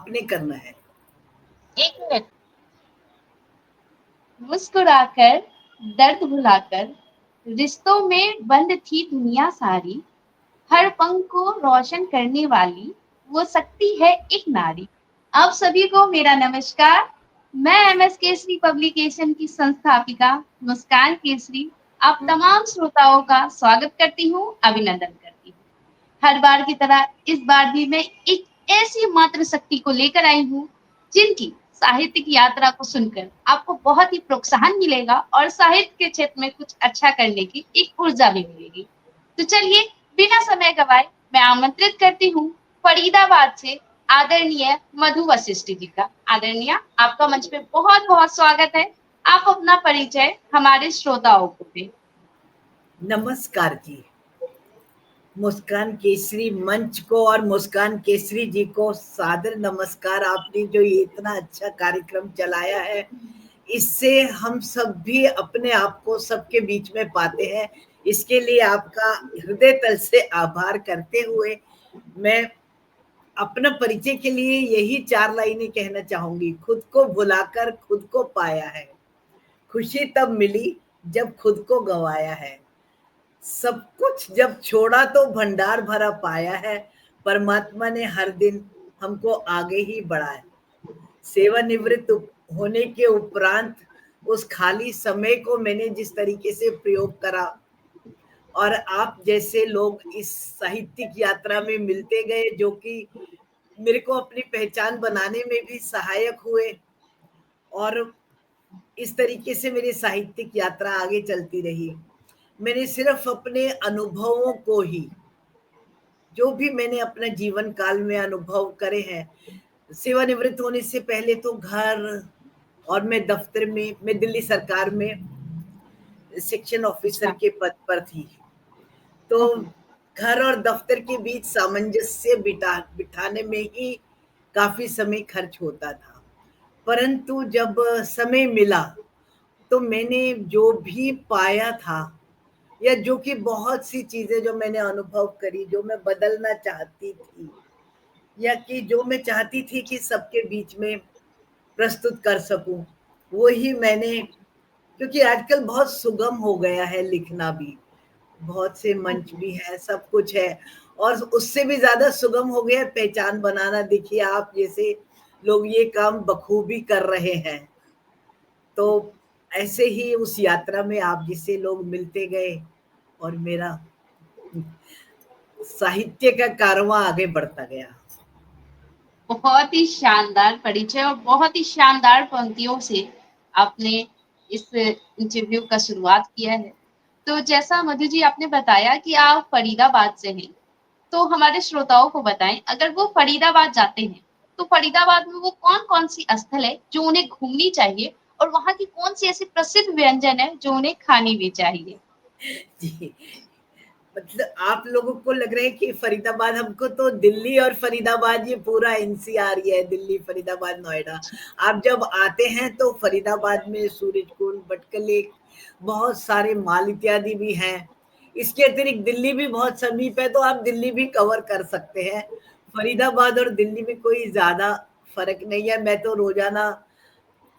आपने करना है। 1 मिनट। मुस्कुराकर, दर्द भुलाकर, रिश्तों में बंद थी दुनिया सारी, हर पंख को रोशन करने वाली वो शक्ति है एक नारी। आप सभी को मेरा नमस्कार। मैं एमएस केसरी पब्लिकेशन की संस्थापिका मुस्कान केसरी आप तमाम श्रोताओं का स्वागत करती हूँ, अभिनंदन करती हूँ। हर बार की तरह इस बार भी मैं एक ऐसी मात्र शक्ति को लेकर आई हूँ जिनकी साहित्य की यात्रा को सुनकर आपको बहुत ही प्रोत्साहन मिलेगा और साहित्य के क्षेत्र में कुछ अच्छा करने की एक ऊर्जा भी मिलेगी। तो चलिए बिना समय गवाए मैं आमंत्रित करती हूँ फरीदाबाद से आदरणीय मधु वशिष्ठ जी का। आदरणीय, आपका मंच पे बहुत बहुत स्वागत है। आप अपना परिचय हमारे श्रोताओं को दें। नमस्कार जी। मुस्कान केसरी मंच को और मुस्कान केसरी जी को सादर नमस्कार। आपने जो ये इतना अच्छा कार्यक्रम चलाया है, इससे हम सब भी अपने आप को सबके बीच में पाते हैं। इसके लिए आपका हृदय तल से आभार करते हुए मैं अपना परिचय के लिए यही 4 लाइनें कहना चाहूंगी। खुद को भुलाकर खुद को पाया है, खुशी तब मिली जब खुद को गवाया है, सब कुछ जब छोड़ा तो भंडार भरा पाया है, परमात्मा ने हर दिन हमको आगे ही बढ़ाया। सेवानिवृत्त होने के उपरांत उस खाली समय को मैंने जिस तरीके से प्रयोग करा और आप जैसे लोग इस साहित्यिक यात्रा में मिलते गए, जो कि मेरे को अपनी पहचान बनाने में भी सहायक हुए, और इस तरीके से मेरी साहित्यिक यात्रा आगे चलती रही। मैंने सिर्फ अपने अनुभवों को ही, जो भी मैंने अपना जीवन काल में अनुभव करे हैं, सेवानिवृत्त होने से पहले तो घर और मैं दफ्तर में, मैं दिल्ली सरकार में सेक्शन ऑफिसर अच्छा। के पद पर थी, तो घर और दफ्तर के बीच सामंजस्य बिठाने में ही काफी समय खर्च होता था। परंतु जब समय मिला तो मैंने जो भी पाया था, या जो कि बहुत सी चीजें जो मैंने अनुभव करी, जो मैं बदलना चाहती थी, या कि जो मैं चाहती थी कि सबके बीच में प्रस्तुत कर सकूं, वो ही मैंने, क्योंकि आजकल बहुत सुगम हो गया है लिखना भी, बहुत से मंच भी है, सब कुछ है, और उससे भी ज्यादा सुगम हो गया है पहचान बनाना। देखिए आप जैसे लोग ये काम बखूबी कर रहे हैं, तो ऐसे ही उस यात्रा में आप जिससे लोग मिलते गए और मेरा साहित्य का कारवां आगे बढ़ता गया। बहुत ही शानदार परिचय और बहुत ही शानदार पंक्तियों से आपने इस इंटरव्यू का शुरुआत किया है। तो जैसा मधु जी आपने बताया कि आप फरीदाबाद से हैं, तो हमारे श्रोताओं को बताएं, अगर वो फरीदाबाद जाते हैं तो फरीदाबाद में वो कौन कौन सी स्थल है जो उन्हें घूमनी चाहिए और वहाँ की कौन सी ऐसी प्रसिद्ध व्यंजन है जो उन्हें खानी भी चाहिए। जी, मतलब आप लोगों को लग रहा है कि फरीदाबाद, हमको तो दिल्ली और फरीदाबाद ये पूरा एनसीआर ही है, दिल्ली फरीदाबाद नोएडा। आप जब आते हैं तो फरीदाबाद में सूरज कुंड, भटकल लेक, बहुत सारे माल इत्यादि भी हैं। इसके अतिरिक्त दिल्ली भी बहुत समीप है, तो आप दिल्ली भी कवर कर सकते हैं। फरीदाबाद और दिल्ली में कोई ज्यादा फर्क नहीं है। मैं तो रोजाना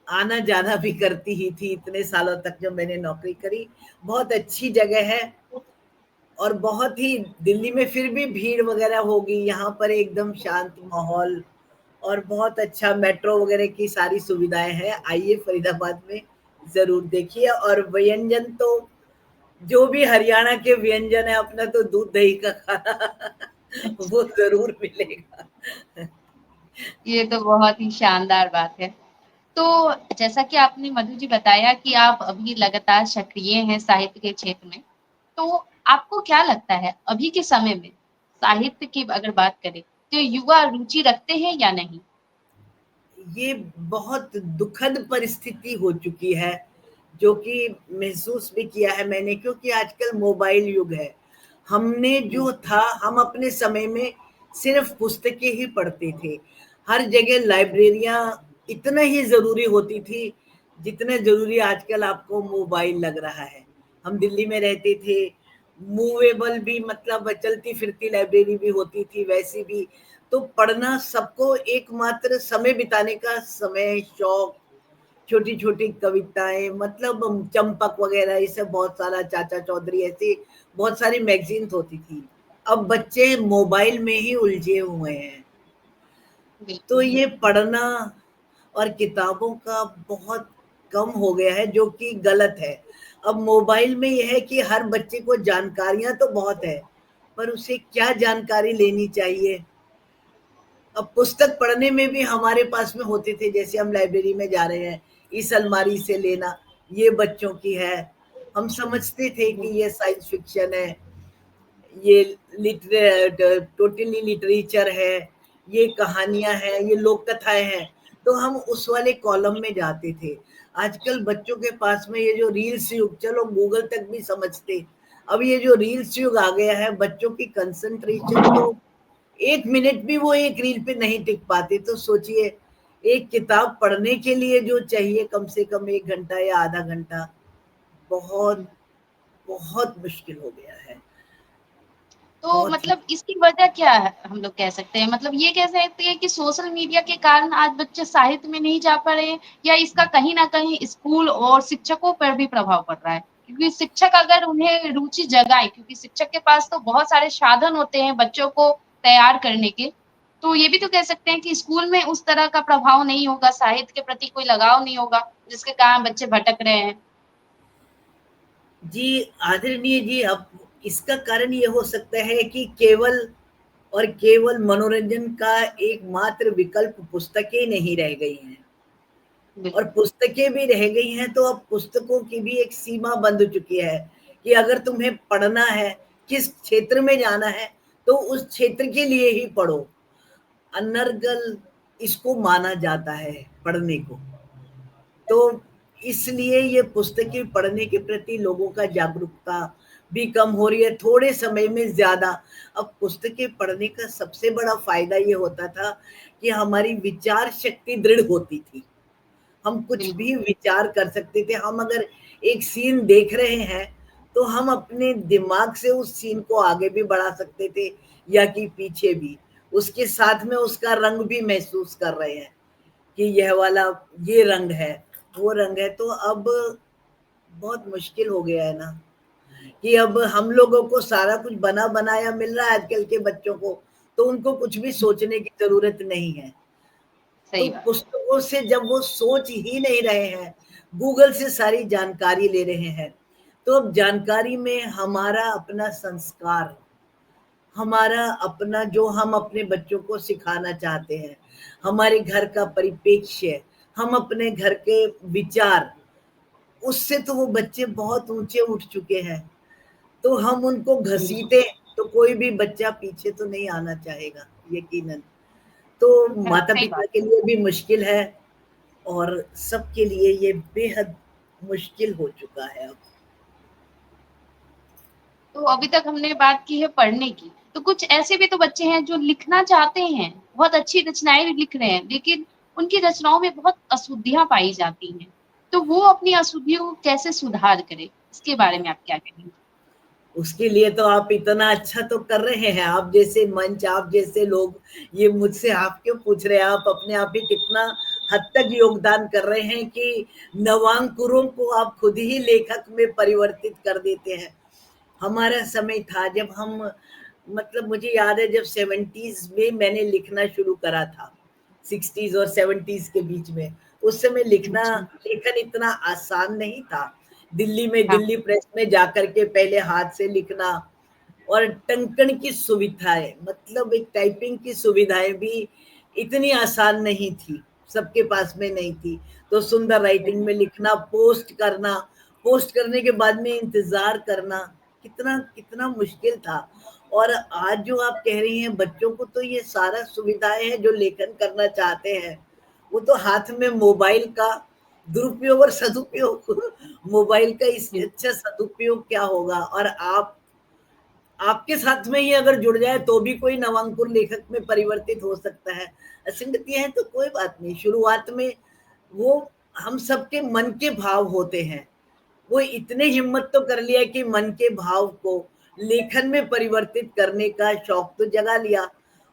आना जाना भी करती ही थी इतने सालों तक जो मैंने नौकरी करी। बहुत अच्छी जगह है, और बहुत ही, दिल्ली में फिर भी भीड़ वगैरह होगी, यहाँ पर एकदम शांत माहौल, और बहुत अच्छा मेट्रो वगैरह की सारी सुविधाएं हैं। आइए फरीदाबाद में जरूर देखिए। और व्यंजन तो जो भी हरियाणा के व्यंजन है, अपना तो दूध दही का खाना वो जरूर मिलेगा। ये तो बहुत ही शानदार बात है। तो जैसा कि आपने मधु जी बताया कि आप अभी लगातार सक्रिय हैं साहित्य के क्षेत्र में, तो आपको क्या लगता है अभी के समय में साहित्य की अगर बात करें तो युवा रुचि रखते हैं या नहीं? ये बहुत दुखद परिस्थिति हो चुकी है, जो कि महसूस भी किया है मैंने, क्योंकि आजकल मोबाइल युग है। हमने जो था, हम अपने समय में सिर्फ पुस्तकें ही पढ़ते थे। हर जगह लाइब्रेरियां इतना ही जरूरी होती थी जितना जरूरी आजकल आपको मोबाइल लग रहा है। हम दिल्ली में रहते थे, मूवेबल भी, मतलब चलती फिरती लाइब्रेरी भी होती थी, वैसी भी। तो पढ़ना सबको एकमात्र समय बिताने का समय, शौक, छोटी छोटी कविताएं, मतलब चंपक वगैरह, ये सब बहुत सारा, चाचा चौधरी, ऐसी बहुत सारी मैगजीन्स होती थी। अब बच्चे मोबाइल में ही उलझे हुए हैं। तो बिल्कुल। ये पढ़ना और किताबों का बहुत कम हो गया है, जो कि गलत है। अब मोबाइल में यह है कि हर बच्चे को जानकारियां तो बहुत है, पर उसे क्या जानकारी लेनी चाहिए। अब पुस्तक पढ़ने में भी हमारे पास में होते थे, जैसे हम लाइब्रेरी में जा रहे हैं, इस अलमारी से लेना, ये बच्चों की है। हम समझते थे कि ये साइंस फिक्शन है, ये टोटली लिटरेचर है, ये कहानियां हैं, ये लोक कथाएं हैं। तो हम उस वाले कॉलम में जाते थे। आजकल बच्चों के पास में ये जो रील्स युग, चलो गूगल तक भी समझते, अब ये जो रील्स युग आ गया है, बच्चों की कंसंट्रेशन तो 1 मिनट भी वो एक रील पे नहीं टिक पाते। तो सोचिए, एक किताब पढ़ने के लिए जो चाहिए कम से कम 1 घंटा या आधा घंटा, बहुत बहुत मुश्किल हो गया है। तो बहुत ही। मतलब इसकी वजह क्या है, हम लोग कह सकते हैं, मतलब ये कह सकते हैं कि सोशल मीडिया के कारण आज बच्चे साहित्य में नहीं जा पा रहे हैं, या इसका कहीं ना कहीं स्कूल और शिक्षकों पर भी प्रभाव पड़ रहा है? क्योंकि शिक्षक अगर उन्हें रुचि जगाए, क्योंकि शिक्षक के पास तो बहुत सारे साधन होते हैं बच्चों को तैयार करने के, तो ये भी तो कह सकते हैं कि स्कूल में उस तरह का प्रभाव नहीं होगा, साहित्य के प्रति कोई लगाव नहीं होगा, जिसके कारण बच्चे भटक रहे हैं। जी, आदरणीय जी, अब इसका कारण ये हो सकता है कि केवल और केवल मनोरंजन का एकमात्र विकल्प पुस्तकें नहीं रह गई हैं। और बिल्कुल। पुस्तकें भी रह गई हैं, तो अब पुस्तकों की भी एक सीमा बंध चुकी है कि अगर तुम्हें पढ़ना है, किस क्षेत्र में जाना है, तो उस क्षेत्र के लिए ही पढ़ो। अनर्गल इसको माना जाता है पढ़ने को। तो इसलिए ये पुस्तकें पढ़ने के प्रति लोगों का जागरूकता भी कम हो रही है, थोड़े समय में ज्यादा। अब पुस्तकें पढ़ने का सबसे बड़ा फायदा ये होता था कि हमारी विचार शक्ति दृढ़ होती थी, हम कुछ बिल्कुल। भी विचार कर सकते थे। हम अगर एक सीन देख रहे हैं, तो हम अपने दिमाग से उस सीन को आगे भी बढ़ा सकते थे, या कि पीछे भी। उसके साथ में उसका रंग भी महसूस कर रहे हैं कि यह वाला, ये रंग है, वो रंग है। तो अब बहुत मुश्किल हो गया है ना, कि अब हम लोगों को सारा कुछ बना बनाया मिल रहा है आजकल के बच्चों को, तो उनको कुछ भी सोचने की जरूरत नहीं है। तो सही बात। पुस्तकों से जब वो सोच ही नहीं रहे हैं, गूगल से सारी जानकारी ले रहे हैं, तो अब जानकारी में हमारा अपना संस्कार, हमारा अपना जो हम अपने बच्चों को सिखाना चाहते हैं, हमारे घर का परिप्रेक्ष्य, हम अपने घर के विचार, उससे तो वो बच्चे बहुत ऊंचे उठ चुके हैं। तो हम उनको बिल्कुल। घसीटे, तो कोई भी बच्चा पीछे तो नहीं आना चाहेगा, यकीनन। तो हाँ, माता सही पिता बात। के लिए भी मुश्किल है, और सबके लिए ये बेहद मुश्किल हो चुका है अब। तो अभी तक हमने बात की है पढ़ने की, तो कुछ ऐसे भी तो बच्चे हैं जो लिखना चाहते हैं, बहुत अच्छी रचनाएं लिख रहे हैं, लेकिन उनकी रचनाओं में बहुत अशुद्धियां पाई जाती हैं। तो वो अपनी अशुद्धियों को कैसे सुधार करे, इसके बारे में आप क्या कहेंगे? उसके लिए तो आप इतना अच्छा तो कर रहे हैं, आप जैसे मंच, आप जैसे लोग, ये मुझसे आप क्यों पूछ रहे हैं? आप अपने आप ही कितना हद तक योगदान कर रहे हैं कि नवांकुरों को आप खुद ही लेखक में परिवर्तित कर देते हैं। हमारा समय था जब हम, मतलब मुझे याद है जब 70s में मैंने लिखना शुरू करा था, 60s और 70s के बीच में। उस समय लिखना, अच्छा। लेखन इतना आसान नहीं था। दिल्ली में, हाँ। दिल्ली प्रेस में जाकर के पहले हाथ से लिखना, और टंकण की सुविधाएं, मतलब एक टाइपिंग की सुविधाएं भी इतनी आसान नहीं थी, सबके पास में नहीं थी। तो सुंदर राइटिंग में लिखना, पोस्ट करना, पोस्ट करने के बाद में इंतजार करना, कितना कितना मुश्किल था। और आज जो आप कह रही हैं, बच्चों को तो ये सारा सुविधाएं हैं, जो लेखन करना चाहते हैं, वो तो हाथ में मोबाइल का दुरुपयोग और सदुपयोग मोबाइल का इससे अच्छा सदुपयोग क्या होगा। और आप, आपके साथ में ही अगर जुड़ जाए तो भी कोई नवांकुर लेखक में परिवर्तित हो सकता है। असंगतियां हैं तो कोई बात नहीं, शुरुआत में वो हम सबके मन के भाव होते हैं। वो इतने हिम्मत तो कर लिया कि मन के भाव को लेखन में परिवर्तित करने का शौक तो जगा लिया,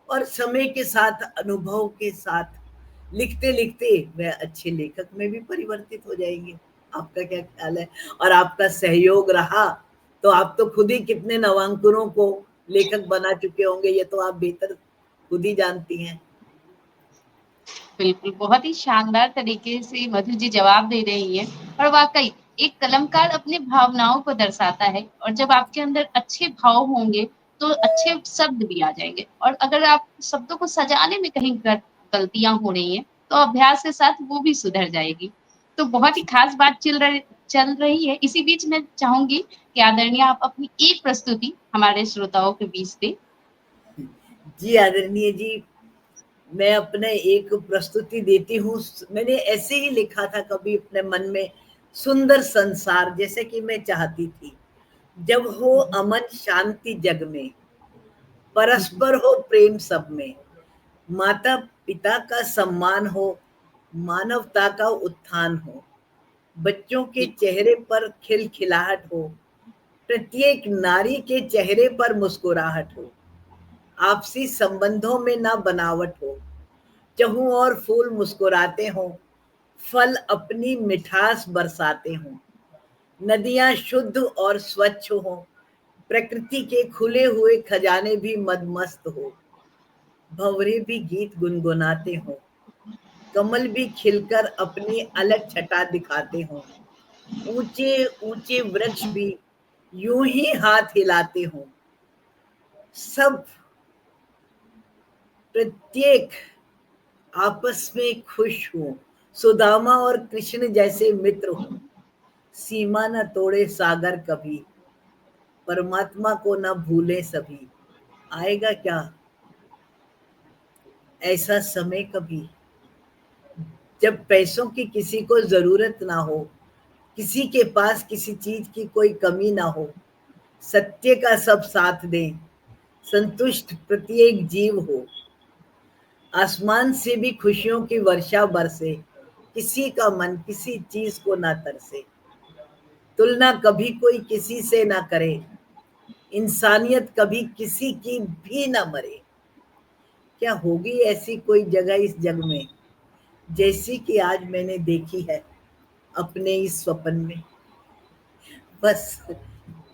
और समय के साथ, अनुभव के साथ लिखते लिखते वह अच्छे लेखक में भी परिवर्तित हो जाएंगे। आपका क्या ख्याल है? और आपका सहयोग रहा तो आप तो खुद ही कितने नवांकुरों को लेखक बना चुके होंगे, ये तो आप बेहतर खुद ही जानती हैं। बिल्कुल, बहुत ही शानदार तरीके से मधु जी जवाब दे रही हैं। और वाक़ई एक कलमकार अपनी भावनाओं को दर्शाता है, और जब आपके अंदर अच्छे भाव होंगे, तो अच्छे शब्द भी आ जाएँगे। और अगर आप शब्दों को सजाने में कहीं गलतियाँ हो रही हैं, तो अभ्यास के साथ वो भी सुधर जाएगी। तो बहुत ही ख़ास बात चल रही है। इसी बीच मैं चाहूँगी कि आदरणीय आप अपनी एक प्रस्तुति हमारे श्रोताओं के बीच दें। जी आदरणीय जी, मैं अपने एक प्रस्तुति देती हूँ। मैंने ऐसे ही लिखा था कभी अपने मन में, सुंदर संसार जैसे कि मैं चाहती थी, जब हो अमन शांति जग में, परस्पर हो प्रेम सब में, माता पिता का सम्मान हो, मानवता का उत्थान हो, बच्चों के जी, चेहरे पर खिलखिलाहट हो, प्रत्येक नारी के चेहरे पर मुस्कुराहट हो, आपसी संबंधों में ना बनावट हो, चहु और फूल मुस्कुराते हों, फल अपनी मिठास बरसाते हों, नदियां शुद्ध और स्वच्छ हों, प्रकृति के खुले हुए खजाने भी मदमस्त हो, भंवरे भी गीत गुनगुनाते हों, कमल भी खिलकर अपनी अलग छटा दिखाते हों, ऊंचे ऊंचे वृक्ष भी यूं ही हाथ हिलाते हों, सब प्रत्येक आपस में खुश हों, सुदामा और कृष्ण जैसे मित्र हों, सीमा न तोड़े सागर कभी, परमात्मा को न भूले सभी, आएगा क्या ऐसा समय कभी, जब पैसों की किसी को जरूरत ना हो, किसी के पास किसी चीज की कोई कमी ना हो, सत्य का सब साथ दें, संतुष्ट प्रत्येक जीव हो, आसमान से भी खुशियों की वर्षा बरसे, किसी का मन किसी चीज को ना तरसे, तुलना कभी कोई किसी से ना करे, इंसानियत कभी किसी की भी ना मरे, क्या होगी ऐसी कोई जगह इस जग में, जैसी कि आज मैंने देखी है अपने इस स्वप्न में। बस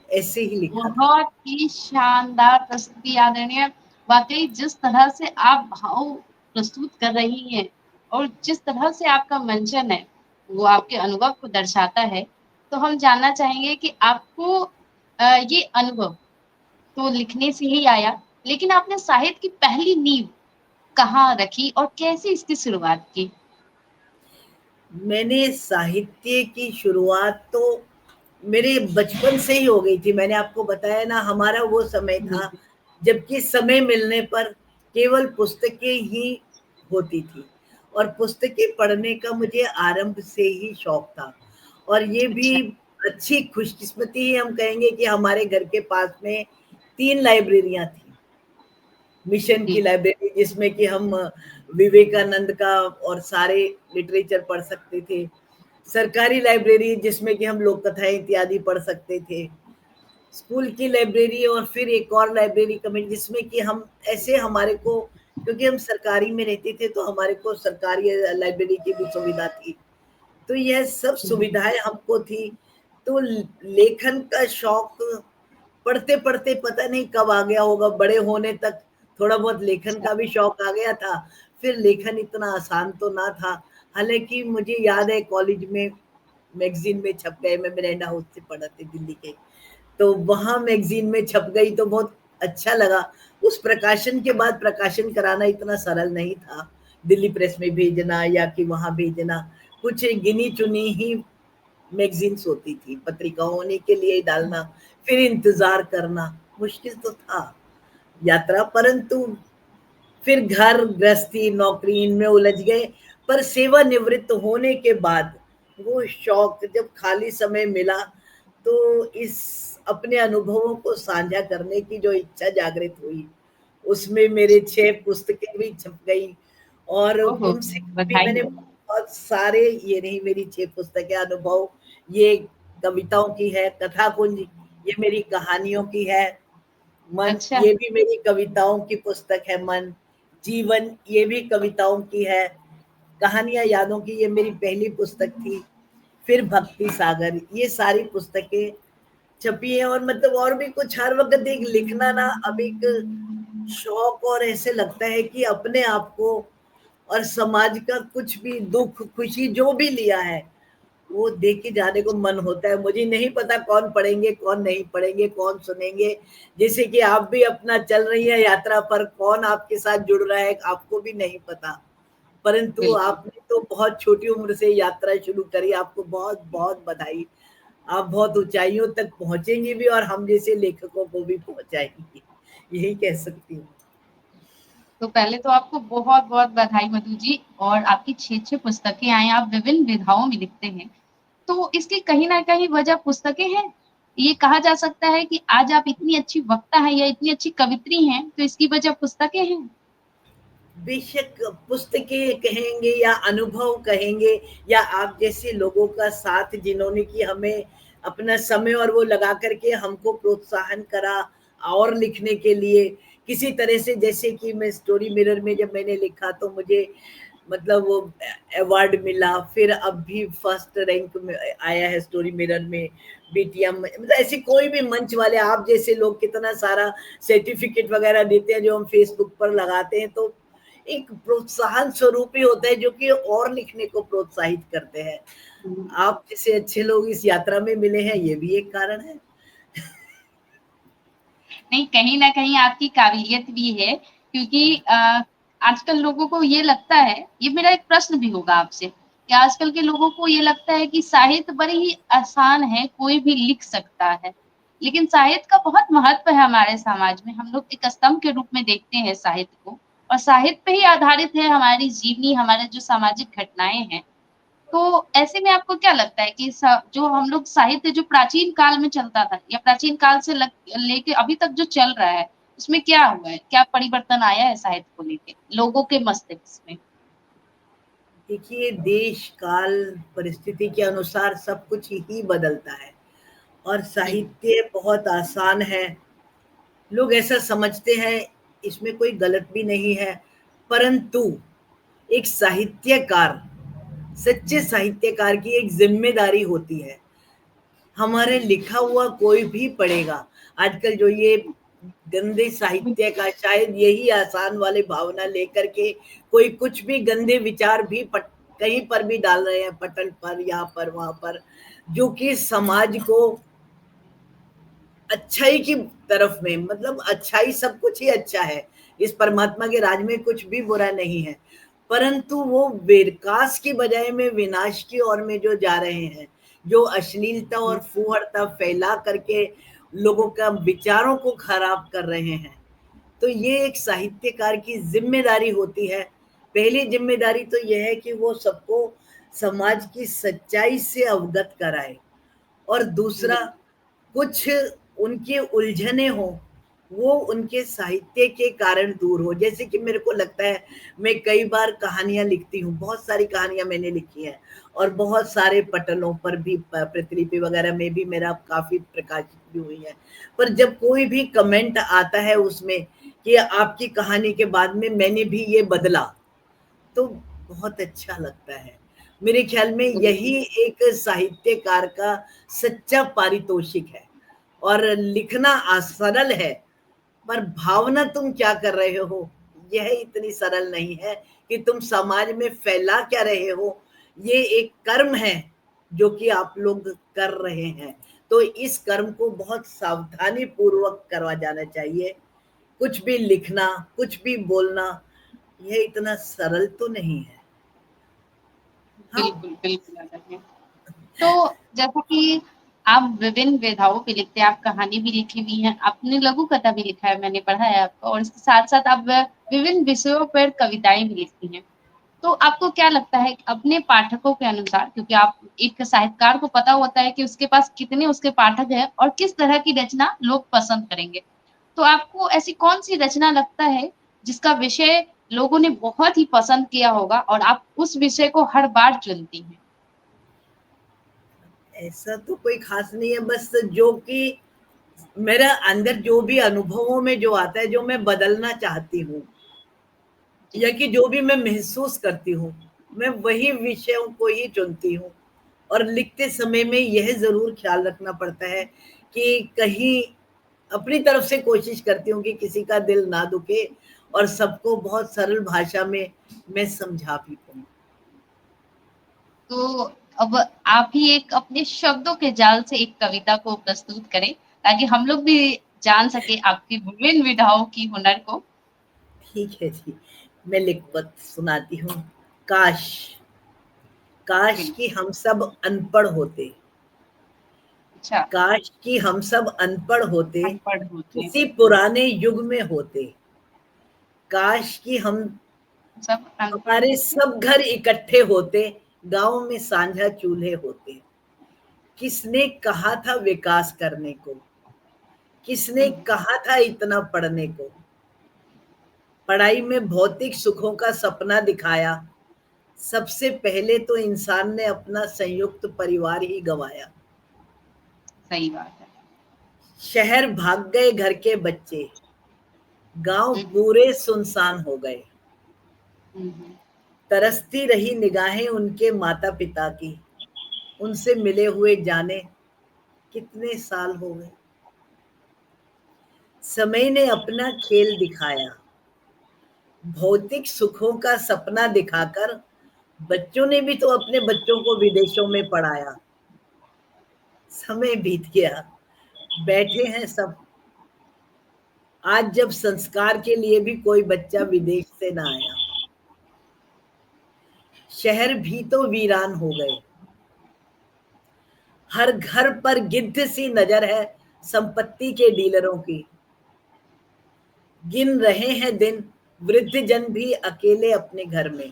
ऐसे ही लिखा था। बहुत ही शानदार प्रस्तुति आदरणीय। वाक़ई जिस तरह से आप भाव प्रस्तुत कर रही हैं, और जिस तरह से आपका मंचन है, वो आपके अनुभव को दर्शाता है। तो हम जानना चाहेंगे कि आपको ये अनुभव तो लिखने से ही आया, लेकिन आपने साहित्य की पहली नींव कहाँ रखी और कैसे इसकी शुरुआत की? मैंने साहित्य की शुरुआत तो मेरे बचपन से ही हो गई थी। मैंने आपको बताया ना, हमारा वो समय जी, था जबकि समय मिलने पर केवल पुस्तकें ही होती थी, और पुस्तकें पढ़ने का मुझे आरंभ से ही शौक था। और ये भी अच्छा, अच्छी खुशकिस्मती ही हम कहेंगे कि हमारे घर के पास में 3 लाइब्रेरियाँ थी। मिशन की जी, लाइब्रेरी, जिसमें कि हम विवेकानंद का और सारे लिटरेचर पढ़ सकते थे। सरकारी लाइब्रेरी जिसमें कि हम लोक कथाएं इत्यादि पढ़ सकते थे। स्कूल की लाइब्रेरी, और फिर एक और लाइब्रेरी कमेटी जिसमें कि हम ऐसे हमारे को, क्योंकि हम सरकारी में रहते थे तो हमारे को सरकारी लाइब्रेरी की भी सुविधा थी। तो यह सब सुविधाएं हमको थी। तो लेखन का शौक पढ़ते पढ़ते पता नहीं कब आ गया होगा, बड़े होने तक थोड़ा बहुत लेखन अच्छा, का भी शौक आ गया था। फिर लेखन इतना आसान तो ना था, हालांकि मुझे याद है कॉलेज में मैगजीन में छप गए, मैं मिरांडा हाउस से पढ़ा थे दिल्ली के, तो वहां मैगजीन में छप गई तो बहुत अच्छा लगा। उस प्रकाशन के बाद प्रकाशन कराना इतना सरल नहीं था, दिल्ली प्रेस में भेजना या कि वहां भेजना, कुछ गिनी चुनी ही मैगजीन्स होती थी, पत्रिकाओं ने के लिए डालना, फिर इंतजार करना, मुश्किल तो था यात्रा। परंतु फिर घर गृहस्थी नौकरी इनमें उलझ गए। पर सेवानिवृत्त होने के बाद वो शौक जब खाली समय मिला, तो इस अपने अनुभवों को साझा करने की जो इच्छा जागृत हुई, उसमें मेरे 6 पुस्तकें भी छप गई। और ओहो! उनसे भी बधाई मैंने हो। बहुत सारे, ये नहीं मेरी 6 पुस्तकें अनुभव, ये कविताओं की है, कथा कुंज, ये मेरी कहानियों की है। मन, अच्छा। ये भी मेरी कविताओं की पुस्तक है। मन, जीवन, ये भी कविताओं की है। कहानियां यादों की, ये मेरी पहली पुस्तक थी। फिर भक्ति सागर, ये सारी पुस्तकें छपी है। और मतलब और भी कुछ, हर वक्त एक लिखना ना अब एक शौक, और ऐसे लगता है कि अपने आप को और समाज का कुछ भी दुख खुशी जो भी लिया है वो देख के जाने को मन होता है। मुझे नहीं पता कौन पढ़ेंगे कौन नहीं पढ़ेंगे, कौन सुनेंगे। जैसे कि आप भी अपना चल रही है यात्रा पर, कौन आपके साथ जुड़ रहा है आपको भी नहीं पता। परंतु बिल्कुल। आपने तो बहुत छोटी उम्र से यात्रा शुरू करी, आपको बहुत बहुत बधाई। आप बहुत ऊंचाइयों तक पहुंचेंगी भी, और हम जैसे लेखकों को भी पहुंचाएंगी, यही कह सकती हूँ। तो पहले तो आपको बहुत-बहुत बधाई मधु जी, और आपकी 6-6 पुस्तकें आई, आप विभिन्न विधाओं में लिखते हैं। तो इसकी कहीं न कहीं वजह पुस्तकें हैं? ये कहा जा सकता है कि आज आप इतनी अच्छी वक्ता हैं या इतनी अच्छी कवित्री हैं, तो इसकी वजह पुस्तकें हैं? बेशक पुस्तकें कहेंगे या अनुभव कहेंगे, या आप जैसे लोगों का साथ जिन्होंने कि हमें अपना समय और वो लगा करके हमको प्रोत्साहन करा और लिखने के लिए। किसी तरह से, जैसे कि मैं स्टोरी मिरर में जब मैंने लिखा तो मुझे मतलब वो अवार्ड मिला। फिर अब भी फर्स्ट रैंक में आया है स्टोरी मिरर में, बीटीएम में। मतलब ऐसे कोई भी मंच वाले आप जैसे लोग कितना सारा सर्टिफिकेट वगैरह देते हैं जो हम फेसबुक पर लगाते हैं, तो एक प्रोत्साहन स्वरूप ही होता है जो कि और लिखने को प्रोत्साहित करते हैं। आप जैसे अच्छे लोग इस यात्रा में मिले हैं, ये भी एक कारण है। नहीं, कहीं न कहीं आपकी काबिलियत भी है, क्योंकि आजकल लोगों को ये लगता है, ये मेरा एक प्रश्न भी होगा आपसे, कि आजकल के लोगों को ये लगता है कि साहित्य बड़ी ही आसान है, कोई भी लिख सकता है। लेकिन साहित्य का बहुत महत्व है हमारे समाज में, हम लोग एक स्तंभ के रूप में देखते हैं साहित्य को, और साहित्य पे ही आधारित है हमारी जीवनी, हमारे जो सामाजिक घटनाएँ हैं। तो ऐसे में आपको क्या लगता है कि जो हम लोग साहित्य जो प्राचीन काल में चलता था या प्राचीन काल से लेके अभी तक जो चल रहा है, उसमें क्या हुआ है? क्या परिवर्तन आया है साहित्य को लेके लोगों के मस्तिष्क में? देखिए, देश काल परिस्थिति के अनुसार सब कुछ ही बदलता है, और बिल्कुल। साहित्य बहुत आसान है। लोग ऐसा समझते हैं, इसमें कोई गलत भी नहीं है। परंतु एक साहित्यकार, सच्चे साहित्यकार की एक जिम्मेदारी होती है। हमारे लिखा हुआ कोई भी पढ़ेगा। आजकल जो ये गंदे साहित्य का, शायद यही आसान वाले भावना लेकर के कोई कुछ भी गंदे विचार भी कहीं पर भी डाल रहे हैं, पटल पर, यहाँ पर, वहां पर, जो कि समाज को अच्छाई की तरफ में, मतलब अच्छाई, सब कुछ ही अच्छा है। इस परमात्मा के राज में कुछ भी बुरा नहीं है। परंतु वो विकास की बजाय में विनाश की ओर में जो जा रहे हैं, जो अश्लीलता और फूहड़ता फैला करके लोगों का विचारों को खराब कर रहे हैं, तो ये एक साहित्यकार की जिम्मेदारी होती है। पहली जिम्मेदारी तो यह है कि वो सबको समाज की सच्चाई से अवगत कराए, और दूसरा, बिल्कुल। कुछ उनकी उलझने हो, वो उनके साहित्य के कारण दूर हो। जैसे कि मेरे को लगता है, मैं कई बार कहानियां लिखती हूँ, बहुत सारी कहानियां मैंने लिखी हैं, और बहुत सारे पटलों पर भी, प्रतिलिपि वगैरह में भी मेरा काफी प्रकाशित भी हुई है। पर जब कोई भी कमेंट आता है उसमें कि आपकी कहानी के बाद में मैंने भी ये बदला, तो बहुत अच्छा लगता है। मेरे ख्याल में यही बिल्कुल। एक साहित्यकार का सच्चा पारितोषिक है। और लिखना सरल है, पर भावना तुम क्या कर रहे हो, यह इतनी सरल नहीं है कि तुम समाज में फैला क्या रहे हो। ये एक कर्म है जो कि आप लोग कर रहे हैं, तो इस कर्म को बहुत सावधानी पूर्वक करवा जाना चाहिए। कुछ भी लिखना, कुछ भी बोलना, यह इतना सरल तो नहीं है। हाँ। बिल्कुल, बिल्कुल अगर है। तो जैसा कि आप विभिन्न विधाओं पे लिखते हैं, आप कहानी भी लिखी हुई हैं, आपने लघु कथा भी लिखा है, मैंने पढ़ा है आपको, और इसके साथ-साथ आप विभिन्न विषयों पर कविताएँ भी लिखती हैं। तो आपको क्या लगता है कि अपने पाठकों के अनुसार, क्योंकि आप एक साहित्यकार को पता होता है कि उसके पास कितने उसके पाठक हैं और किस तरह की रचना लोग पसंद करेंगे। तो आपको ऐसी कौन-सी रचना लगता है जिसका विषय लोगों ने बहुत ही पसंद किया होगा और आप उस विषय को हर बार चुनती हैं? ऐसा तो कोई खास नहीं है, बस जो कि मेरा अंदर जो भी अनुभवों में जो आता है, जो मैं बदलना चाहती हूँ जी। या कि जो भी मैं महसूस करती हूँ, मैं वही विषयों को ही चुनती हूँ। और लिखते समय में यह ज़रूर ख्याल रखना पड़ता है कि कहीं अपनी तरफ से कोशिश करती हूँ कि किसी का दिल ना दुखे और सबको बहुत सरल भाषा में मैं समझा भी पाऊँ। तो अब आप ही एक अपने शब्दों के जाल से एक कविता को प्रस्तुत करें, ताकि हम लोग भी जान सके आपकी विभिन्न विधाओं की हुनर को। ठीक है जी, मैं लिखवत सुनाती हूँ। काश, काश कि बिल्कुल। हम सब अनपढ़ होते, अच्छा। काश कि हम सब अनपढ़ होते, अनपढ़ होते किसी पुराने युग में होते, काश कि हम सब अनपढ़ हमारे होते। सब घर इकट्ठे होते, गाँव में साझा चूल्हे होते। किसने कहा था विकास करने को? किसने हम्म, कहा था इतना पढ़ने को? पढ़ाई में भौतिक सुखों का सपना दिखाया, सबसे पहले तो इंसान ने अपना संयुक्त परिवार ही गंवाया। सही बात है। शहर भाग गए घर के बच्चे, गांव हम्म, पूरे सुनसान हो गए। हम्म, तरसती रही निगाहें उनके माता पिता की, उनसे मिले हुए जाने कितने साल हो गए। समय ने अपना खेल दिखाया, भौतिक सुखों का सपना दिखाकर बच्चों ने भी तो अपने बच्चों को विदेशों में पढ़ाया। समय बीत गया, बैठे हैं सब, आज जब संस्कार के लिए भी कोई बच्चा विदेश से ना आया। शहर भी तो वीरान हो गए, हर घर पर गिद्ध सी नजर है संपत्ति के डीलरों की। गिन रहे हैं दिन, वृद्ध जन भी अकेले अपने घर में,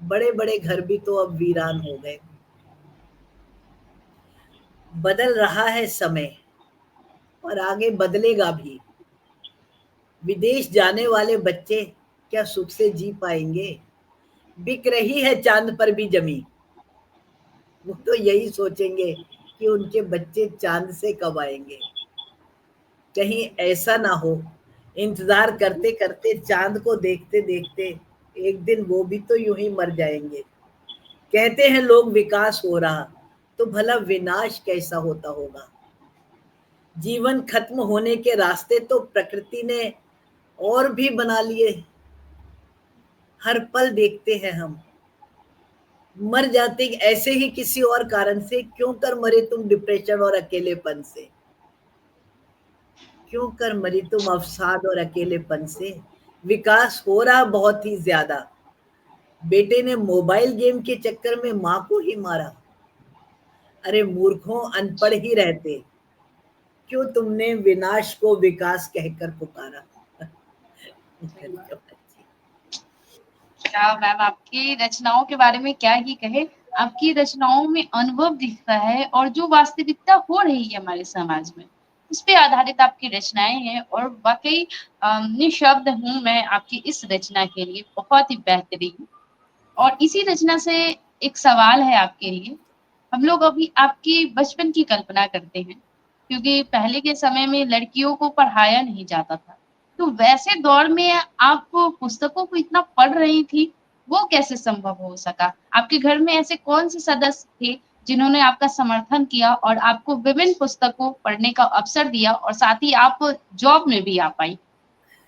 बड़े बड़े घर भी तो अब वीरान हो गए। बदल रहा है समय और आगे बदलेगा भी। विदेश जाने वाले बच्चे क्या सुख से जी पाएंगे? बिक रही है चांद पर भी जमी, वो तो यही सोचेंगे कि उनके बच्चे चांद से कब आएंगे। कहीं ऐसा ना हो, इंतजार करते करते चांद को देखते देखते एक दिन वो भी तो यूं ही मर जाएंगे। कहते हैं लोग विकास हो रहा, तो भला विनाश कैसा होता होगा? जीवन खत्म होने के रास्ते तो प्रकृति ने और भी बना लिए। हर पल देखते हैं हम, मर जाते ऐसे ही किसी और कारण से। क्यों कर मरे तुम डिप्रेशन और अकेलेपन से? क्यों कर मरी तुम अवसाद और अकेलेपन से? विकास हो रहा बहुत ही ज्यादा, बेटे ने मोबाइल गेम के चक्कर में माँ को ही मारा। अरे मूर्खों, अनपढ़ ही रहते, क्यों तुमने विनाश को विकास कहकर पुकारा? सही बात। क्या मैम, आपकी रचनाओं के बारे में क्या ही कहे। आपकी रचनाओं में अनुभव दिखता है और जो वास्तविकता हो रही है हमारे समाज में, उस पे आधारित आपकी रचनाएं हैं। और वाकई निःशब्द हूँ मैं आपकी इस रचना के लिए, बहुत ही बेहतरीन। और इसी रचना से एक सवाल है आपके लिए। हम लोग अभी आपके बचपन की कल्पना करते हैं, क्योंकि पहले के समय में लड़कियों को पढ़ाया नहीं जाता था। तो वैसे दौर में आप पुस्तकों को इतना पढ़ रही थी, वो कैसे संभव हो सका? आपके घर में ऐसे कौन से सदस्य थे जिन्होंने आपका समर्थन किया और आपको विभिन्न पुस्तकों पढ़ने का अवसर दिया, और साथ ही आप जॉब में भी आ पाई?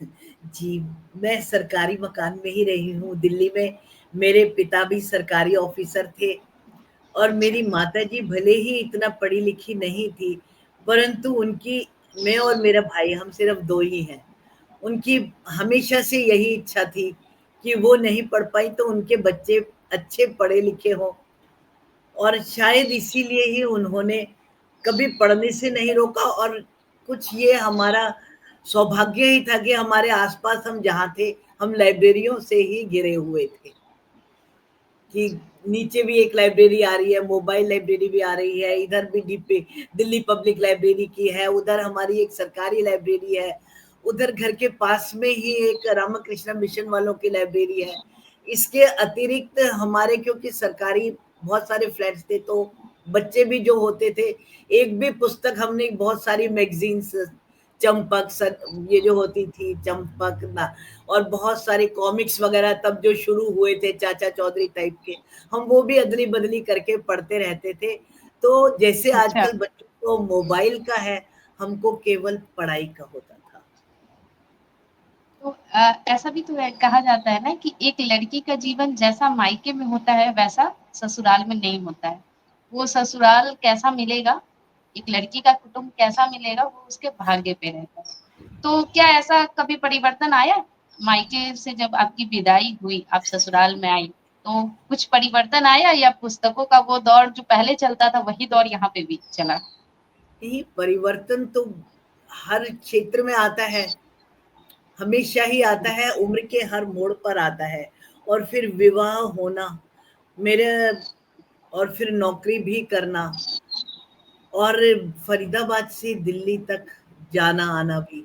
जी, मैं सरकारी मकान में ही रही हूँ दिल्ली में। मेरे पिता भी सरकारी ऑफिसर थे और अच्छा। मेरी माताजी भले ही इतना पढ़ी लिखी नहीं थी, परंतु उनकी, मैं और मेरा भाई हम सिर्फ 2 ही हैं। उनकी हमेशा से यही इच्छा थी कि वो नहीं पढ़ पाई तो उनके बच्चे अच्छे पढ़े लिखे हों, और शायद इसीलिए ही उन्होंने कभी पढ़ने से नहीं रोका। और कुछ ये हमारा सौभाग्य ही था कि हमारे आसपास हम जहाँ थे, हम लाइब्रेरियों से ही घिरे हुए थे कि नीचे भी एक लाइब्रेरी आ रही है, मोबाइल लाइब्रेरी भी आ रही है, इधर भी दिल्ली पब्लिक लाइब्रेरी की है, उधर हमारी एक सरकारी लाइब्रेरी है, उधर घर के पास में ही एक रामकृष्ण मिशन वालों की लाइब्रेरी है। इसके अतिरिक्त हमारे, क्योंकि सरकारी बहुत सारे फ्लैट्स थे, तो बच्चे भी जो होते थे, एक भी पुस्तक हमने बहुत सारी मैगजीन्स, चंपक सर, ये जो होती थी चंपक ना, और बहुत सारे कॉमिक्स वगैरह तब जो शुरू हुए थे चाचा चौधरी टाइप के, हम वो भी अदली बदली करके पढ़ते रहते थे। तो जैसे अच्छा। आजकल बच्चों को मोबाइल का है, हमको केवल पढ़ाई का होता था। तो ऐसा भी तो कहा जाता है ना कि एक लड़की का जीवन जैसा मायके में होता है वैसा ससुराल में नहीं होता है। वो ससुराल कैसा मिलेगा, एक लड़की का कुटुंब कैसा मिलेगा, वो उसके भाग्य पे रहता है। तो क्या ऐसा कभी परिवर्तन आया मायके से जब आपकी विदाई हुई, आप ससुराल में आई, तो कुछ परिवर्तन आया या पुस्तकों का वो दौर जो पहले चलता था वही दौर यहाँ पे भी चला? यही परिवर्तन तो हर क्षेत्र में आता है, हमेशा ही आता है, उम्र के हर मोड़ पर आता है। और फिर विवाह होना मेरे, और फिर नौकरी भी करना, और फरीदाबाद से दिल्ली तक जाना आना भी,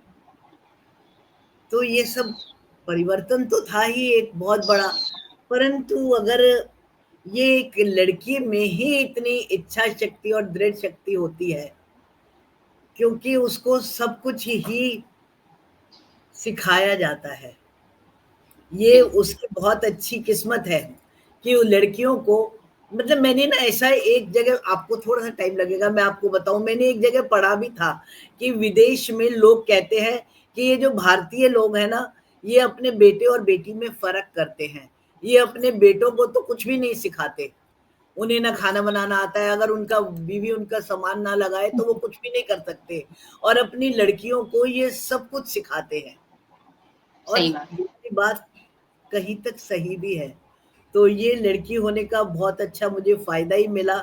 तो ये सब परिवर्तन तो था ही एक बहुत बड़ा। परंतु अगर ये एक लड़की में ही इतनी इच्छा शक्ति और दृढ़ शक्ति होती है, क्योंकि उसको सब कुछ ही सिखाया जाता है। ये बिल्कुल। उसकी बहुत अच्छी किस्मत है कि वो लड़कियों को, मतलब मैंने ना ऐसा एक जगह, आपको थोड़ा सा टाइम लगेगा मैं आपको बताऊं, मैंने एक जगह पढ़ा भी था कि विदेश में लोग कहते हैं कि ये जो भारतीय लोग हैं ना, ये अपने बेटे और बेटी में फर्क करते हैं। ये अपने बेटों को तो कुछ भी नहीं सिखाते, उन्हें ना खाना बनाना आता है, अगर उनका बीवी उनका सामान ना लगाए तो वो कुछ भी नहीं कर सकते, और अपनी लड़कियों को ये सब कुछ सिखाते हैं। और सही बात। दूसरी बात कहीं तक सही भी है। तो ये लड़की होने का बहुत अच्छा मुझे फ़ायदा ही मिला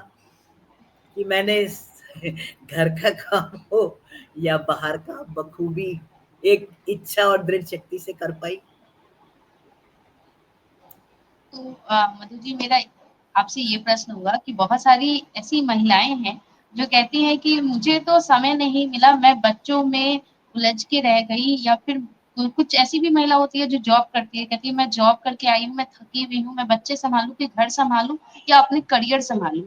कि मैंने घर का काम हो या बाहर का बखूबी एक इच्छा और दृढ़ शक्ति से कर पाई। तो मधु जी, मेरा आपसे ये प्रश्न होगा कि बहुत सारी ऐसी महिलाएं हैं जो कहती हैं कि मुझे तो समय नहीं मिला, मैं बच्चों में उलझ के रह गई, या फिर कुछ ऐसी भी महिला होती है जो जॉब करती है, कहती है मैं जॉब करके आई हूँ, मैं थकी हुई हूँ, मैं बच्चे संभालू कि घर संभालू या अपने करियर संभालू।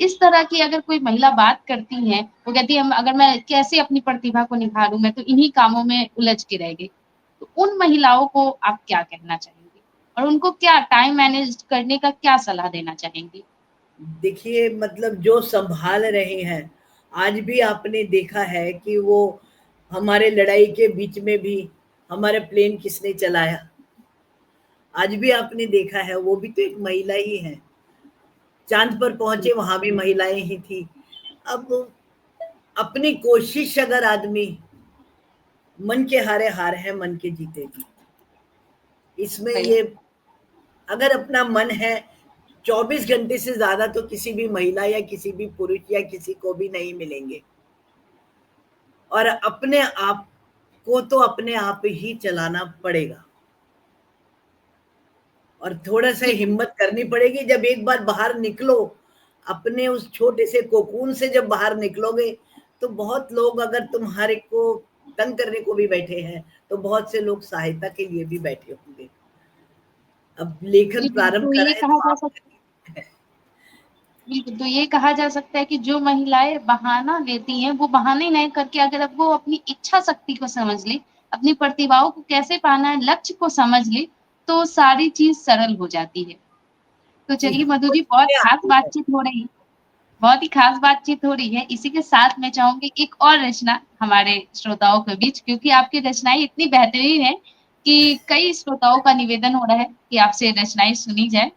इस तरह की अगर कोई महिला बात करती है, वो कहती है अगर मैं कैसे अपनी प्रतिभा को निखारूं, मैं तो इन्हीं कामों में उलझ के रह गई। तो उन महिलाओं को आप क्या कहना चाहेंगे और उनको क्या टाइम मैनेज करने का क्या सलाह देना चाहेंगी? देखिए, मतलब जो सँभाल रहे हैं, आज भी आपने देखा है कि वो हमारे लड़ाई के बीच में भी हमारा प्लेन किसने चलाया? आज भी आपने देखा है, वो भी तो एक महिला ही है। चाँद पर पहुँचे, वहाँ भी महिलाएँ ही थी। अब अपनी कोशिश अगर आदमी, मन के हारे हार है, मन के जीते जीत। इसमें सही ये, अगर अपना मन है, 24 घंटे से ज़्यादा तो किसी भी महिला या किसी भी पुरुष या किसी को भी नहीं मिलेंगे। और अपने आप को तो अपने आप ही चलाना पड़ेगा, और थोड़ा-सा बिल्कुल। हिम्मत करनी पड़ेगी। जब एक बार बाहर निकलो, अपने उस छोटे से कोकून से जब बाहर निकलोगे, तो बहुत लोग अगर तुम्हारे को तंग करने को भी बैठे हैं, तो बहुत से लोग सहायता के लिए भी बैठे होंगे। अब लेखन बिल्कुल, प्रारंभ तो ये करा है कहा तो जा आप सकता बिल्कुल, तो ये कहा जा सकता है कि जो महिलाएँ बहाना लेती हैं, वो बहाने नहीं करके अगर अब वो अपनी इच्छा शक्ति को समझ लें, अपनी प्रतिभाओं को कैसे पाना है, लक्ष्य को समझ लें, तो सारी चीज़ सरल हो जाती है। तो जी चलिए हाँ, मधु वो जी, बहुत चीज़ें ख़ास आती हैं। बातचीत हो रही है, बहुत ही ख़ास बातचीत हो रही है। इसी के साथ मैं चाहूँगी एक और रचना हमारे श्रोताओं के बीच, क्योंकि आपकी रचनाएँ इतनी बेहतरीन हैं कि कई श्रोताओं का निवेदन हो रहा है कि आपसे रचनाएँ सुनी जाएँ।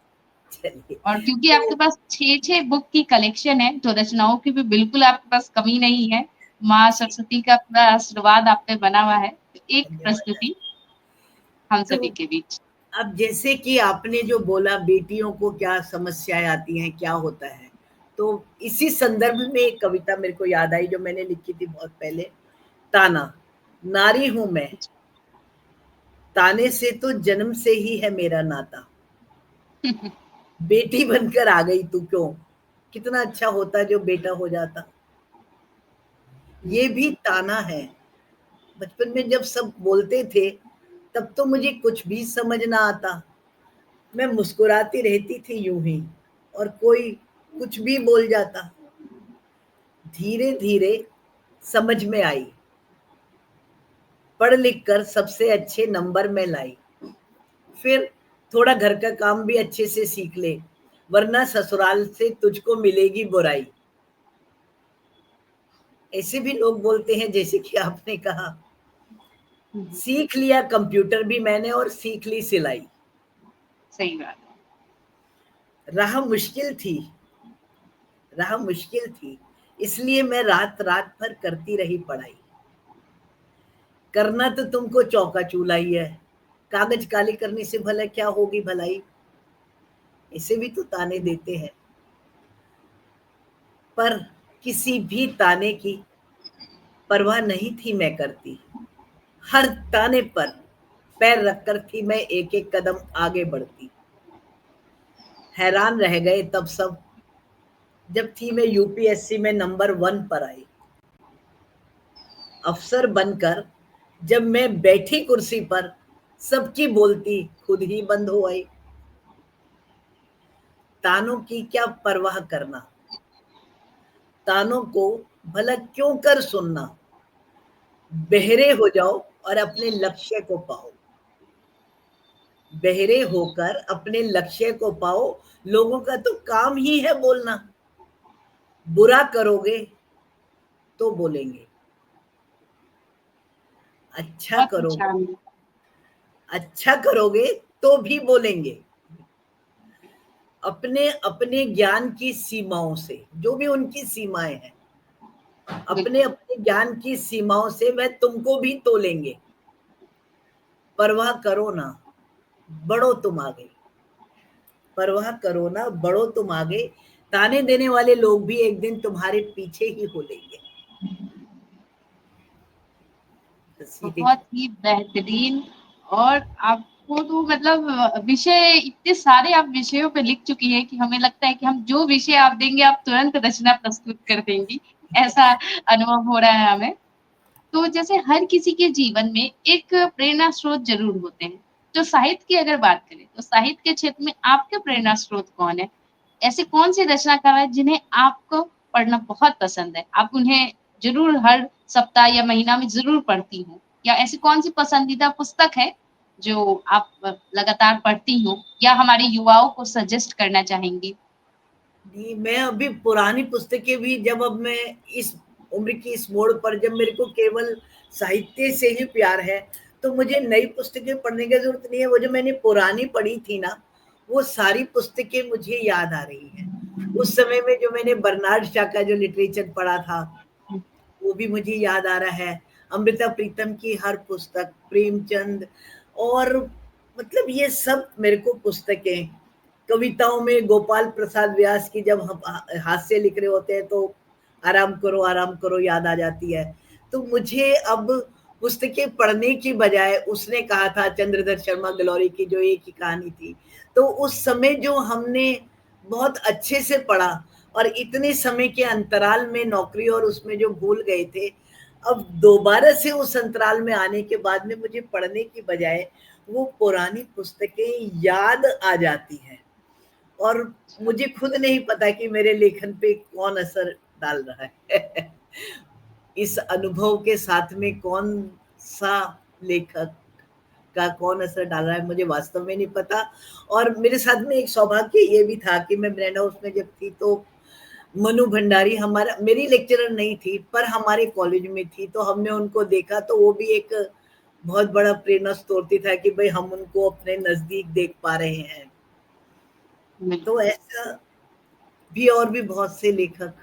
चलिए, और क्योंकि आपके तो पास 6-6 बुक की कलेक्शन है, तो रचनाओं की भी बिल्कुल आपके पास कमी नहीं है। माँ जी, सरस्वती का पूरा आशीर्वाद आप पे बना हुआ है। तो एक धन्यवाद। प्रस्तुति हम तो सभी के बीच। अब जैसे कि आपने जो बोला बेटियों को क्या समस्याएँ आती हैं, क्या होता है, तो इसी संदर्भ में एक कविता मेरे को याद आई जो मैंने लिखी थी बहुत पहले। ताना, नारी हूँ मैं, ताने से तो जन्म से ही है मेरा नाता, बेटी बनकर आ गई तू क्यों? कितना अच्छा होता जो बेटा हो जाता। ये भी ताना है। बचपन में जब सब बोलते थे, तब तो मुझे कुछ भी समझ ना आता। मैं मुस्कुराती रहती थी यूं ही, और कोई कुछ भी बोल जाता। धीरे धीरे समझ में आई, पढ़ लिख कर सबसे अच्छे नंबर में लाई, फिर थोड़ा घर का काम भी अच्छे से सीख ले, वरना ससुराल से तुझको मिलेगी बुराई। ऐसे भी लोग बोलते हैं, जैसे कि आपने कहा। सीख लिया कंप्यूटर भी मैंने और सीख ली सिलाई। सही बात है। राह मुश्किल थी, राह मुश्किल थी, इसलिए मैं रात रात भर करती रही पढ़ाई। करना तो तुमको चौका चूल्हा ही है, कागज काले करने से भला क्या होगी भलाई। इसे भी तो ताने देते हैं, पर किसी भी ताने की परवाह नहीं थी मैं करती। हर ताने पर पैर रखकर थी मैं एक एक कदम आगे बढ़ती। हैरान रह गए तब सब, जब थी मैं यूपीएससी में नंबर 1 पर आई। अफसर बनकर जब मैं बैठी कुर्सी पर, सबकी बोलती खुद ही बंद हो आई। तानों की क्या परवाह करना, तानों को भला क्यों कर सुनना। बहरे हो जाओ और अपने लक्ष्य को पाओ, बहरे होकर अपने लक्ष्य को पाओ। लोगों का तो काम ही है बोलना, बुरा करोगे तो बोलेंगे, अच्छा बहुत करोगे, अच्छा। अच्छा करोगे तो भी बोलेंगे। अपने अपने ज्ञान की सीमाओं से, जो भी उनकी सीमाएं हैं, अपने बिल्कुल। अपने ज्ञान की सीमाओं से वह तुमको भी तोलेंगे। परवाह करो ना, बढ़ो तुम आगे, परवाह करो ना, बढ़ो तुम आगे। ताने देने वाले लोग भी एक दिन तुम्हारे पीछे ही हो लेंगे। बस यही। बहुत ही बेहतरीन। और आपको तो मतलब विषय इतने सारे आप विषयों पे लिख चुकी है कि हमें लगता है कि हम जो विषय आप देंगे आप तुरंत रचना प्रस्तुत कर देंगी, ऐसा अनुभव हो रहा है हमें। तो जैसे हर किसी के जीवन में एक प्रेरणा स्रोत जरूर होते हैं। तो साहित्य की अगर बात करें तो साहित्य के क्षेत्र में आपके प्रेरणा स्रोत कौन है? ऐसे कौन से रचनाकार हैं जिन्हें आपको पढ़ना बहुत पसंद है, आप उन्हें जरूर हर सप्ताह या महीना में जरूर पढ़ती हूँ, या ऐसी कौन सी पसंदीदा पुस्तक है जो आप लगातार पढ़ती हो या हमारे युवाओं को सजेस्ट करना चाहेंगी? नहीं, मैं अभी पुरानी पुस्तकें भी, जब अब मैं इस उम्र की इस मोड़ पर, जब मेरे को केवल साहित्य से ही प्यार है, तो मुझे नई पुस्तकें पढ़ने की जरूरत नहीं है। वो जो मैंने पुरानी पढ़ी थी ना, वो सारी पुस्तकें मुझे याद आ रही हैं। उस समय में जो मैंने बर्नार्ड शॉ का जो लिटरेचर पढ़ा था, वो भी मुझे याद आ रहा है। अमृता प्रीतम की हर पुस्तक, प्रेमचंद, और मतलब ये सब मेरे को पुस्तकें, कविताओं में गोपाल प्रसाद व्यास की जब हम हास्य लिख रहे होते हैं तो आराम करो याद आ जाती है। तो मुझे अब पुस्तकें पढ़ने की बजाय, उसने कहा था चंद्रधर शर्मा गिलौरी की जो एक ही कहानी थी, तो उस समय जो हमने बहुत अच्छे से पढ़ा, और इतने समय के अंतराल में नौकरी और उसमें जो भूल गए थे, अब दोबारा से उस अंतराल में आने के बाद में मुझे पढ़ने की बजाय वो पुरानी पुस्तकें याद आ जाती हैं। और मुझे खुद नहीं पता कि मेरे लेखन पे कौन असर डाल रहा है। इस अनुभव के साथ में कौन सा लेखक का कौन असर डाल रहा है, मुझे वास्तव में नहीं पता। और मेरे साथ में एक सौभाग्य ये भी था कि मैं ब्रेंड हाउस में जब थी, तो मनु भंडारी हमारा, मेरी लेक्चरर नहीं थी पर हमारे कॉलेज में थी, तो हमने उनको देखा, तो वो भी एक बहुत बड़ा प्रेरणा स्रोत था कि भाई हम उनको अपने नजदीक देख पा रहे हैं। तो बिल्कुल। ऐसा भी और भी बहुत से लेखक।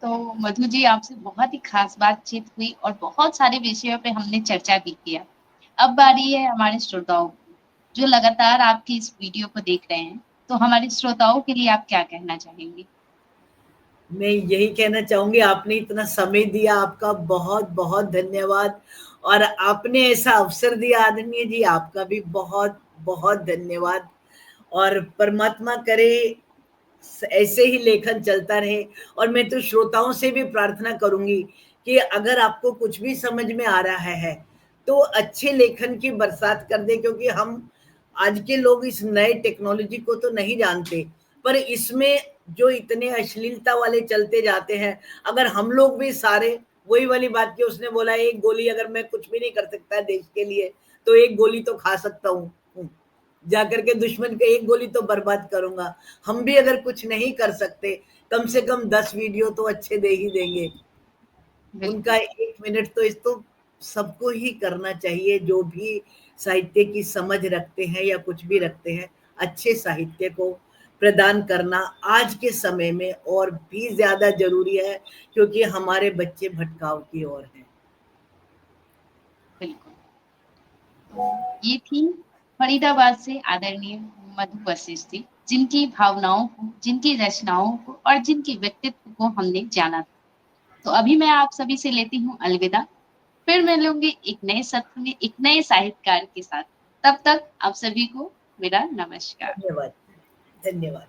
तो मधु जी, आपसे बहुत ही खास बातचीत हुई और बहुत सारे विषयों पे हमने चर्चा भी किया। अब बारी है हमारे श्रोताओं की, जो लगातार आपकी इस वीडियो को देख रहे हैं। तो हमारे श्रोताओं के लिए आप क्या कहना चाहेंगे? मैं यही कहना चाहूंगी, आपने इतना समय दिया, आपका बहुत बहुत धन्यवाद। और आपने ऐसा अवसर दिया आदरणीय जी, आपका भी बहुत बहुत धन्यवाद। और परमात्मा करे ऐसे ही लेखन चलता रहे। और मैं तो श्रोताओं से भी प्रार्थना करूंगी कि अगर आपको कुछ भी समझ में आ रहा है तो अच्छे लेखन की बरसात कर दे, क्योंकि हम आज के लोग इस नए टेक्नोलॉजी को तो नहीं जानते। पर इसमें जो इतने अश्लीलता वाले चलते जाते हैं, अगर हम लोग भी सारे, वही वाली बात की उसने बोला एक गोली अगर मैं कुछ भी नहीं कर सकता देश के लिए तो एक गोली तो खा सकता हूँ, जाकर के दुश्मन के एक गोली तो बर्बाद करूंगा। हम भी अगर कुछ नहीं कर सकते कम से कम 10 वीडियो तो अच्छे दे ही देंगे। उनका 1 मिनट तो इस तो सबको ही करना चाहिए, जो भी साहित्य की समझ रखते हैं या कुछ भी रखते हैं, अच्छे साहित्य को प्रदान करना आज के समय में और भी ज्यादा जरूरी है, क्योंकि हमारे बच्चे भटकाव की ओर हैं। बिल्कुल। ये थी फरीदाबाद से आदरणीय मधु वशिष्ठ जी, जिनकी भावनाओं को, जिनकी रचनाओं को और जिनके व्यक्तित्व को हमने जाना। तो अभी मैं आप सभी से लेती हूँ अलविदा। फिर मिलूंगी एक नए सत्र में एक नए साहित्यकार के साथ। तब तक आप सभी को मेरा नमस्कार। धन्यवाद। धन्यवाद।